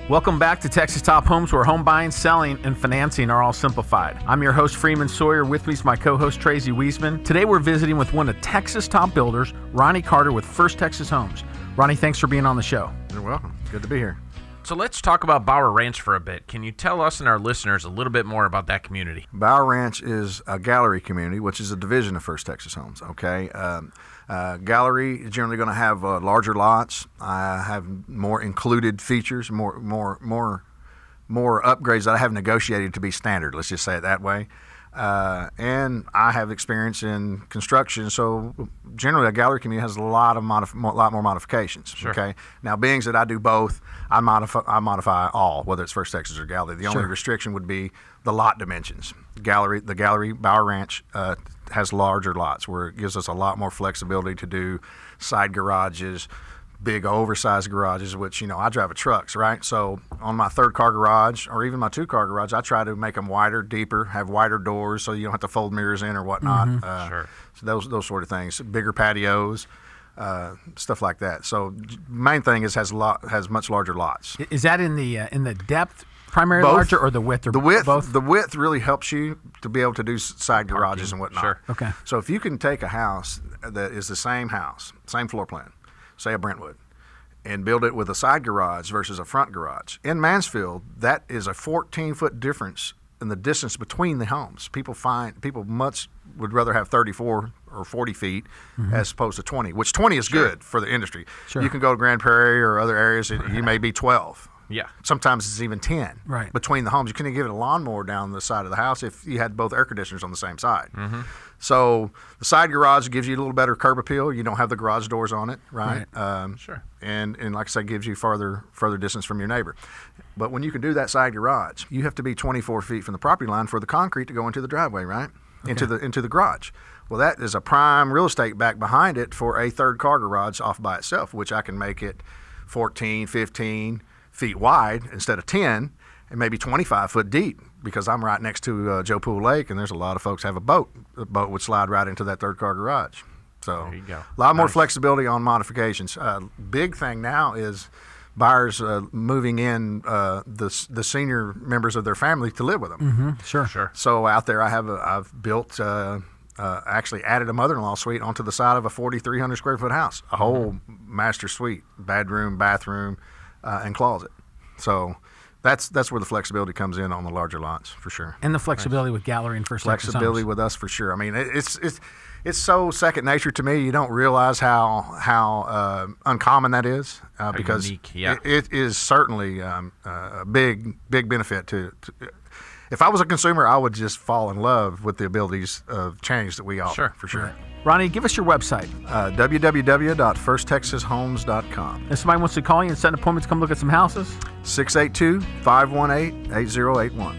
Welcome back to Texas Top Homes, where home buying, selling, and financing are all simplified. I'm your host, Freeman Sawyer. With me is my co-host, Tracy Wiesman. Today we're visiting with one of Texas' top builders, Ronnie Carter with First Texas Homes. Ronnie, thanks for being on the show. You're welcome. Good to be here. So let's talk about Bauer Ranch for a bit. Can you tell us and our listeners a little bit more about that community? Bauer Ranch is a gallery community, which is a division of First Texas Homes. Okay, gallery is generally going to have larger lots. Have more included features, more upgrades that I have negotiated to be standard. Let's just say it that way. And I have experience in construction, so generally a gallery community has a lot more modifications. Sure. Okay. Now, being that I do both, I modify all, whether it's First Texas or gallery. The only restriction would be the lot dimensions. The gallery Bauer Ranch has larger lots, where it gives us a lot more flexibility to do side garages, big oversized garages, which, I drive a trucks, right? So on my 3-car garage or even my 2-car garage, I try to make them wider, deeper, have wider doors so you don't have to fold mirrors in or whatnot. Mm-hmm. Sure. So those sort of things, bigger patios, stuff like that. So main thing is has much larger lots. Is that in the depth primarily Both. larger, or the width, or the width? both? The width really helps you to be able to do side garages and whatnot. Sure. Okay. So if you can take a house that is the same house, same floor plan, say a Brentwood, and build it with a side garage versus a front garage. In Mansfield, that is a 14-foot difference in the distance between the homes. People much would rather have 34 or 40 feet as opposed to 20, which 20 is good for the industry. Sure. You can go to Grand Prairie or other areas, you may be 12. Yeah. Sometimes it's even 10 Right. between the homes. You couldn't give it a lawnmower down the side of the house if you had both air conditioners on the same side. So the side garage gives you a little better curb appeal. You don't have the garage doors on it, right? Sure. And like I said, gives you further distance from your neighbor. But when you can do that side garage, you have to be 24 feet from the property line for the concrete to go into the driveway, right? Okay. Into the garage. Well, that is a prime real estate back behind it for a 3rd-car garage off by itself, which I can make it 14, 15 feet wide instead of 10, and maybe 25 foot deep, because I'm right next to Joe Pool Lake, and there's a lot of folks have a boat. The boat would slide right into that 3rd-car garage. So There you go. A lot more flexibility on modifications. Big thing now is buyers moving in the senior members of their family to live with them. Sure. So out there, I've built. Actually added a mother-in-law suite onto the side of a 4,300 square foot house, a whole master suite, bedroom, bathroom, and closet. So that's where the flexibility comes in on the larger lots, for sure. And the flexibility with gallery and First Texas Flexibility Homes. with us, for sure. I mean, it's so second nature to me. You don't realize how uncommon that is, because unique, yeah. it is certainly a big benefit to. If I was a consumer, I would just fall in love with the abilities of change that we offer, for sure. Ronnie, give us your website. www.firsttexashomes.com. If somebody wants to call you and set an appointment to come look at some houses, 682-518-8081.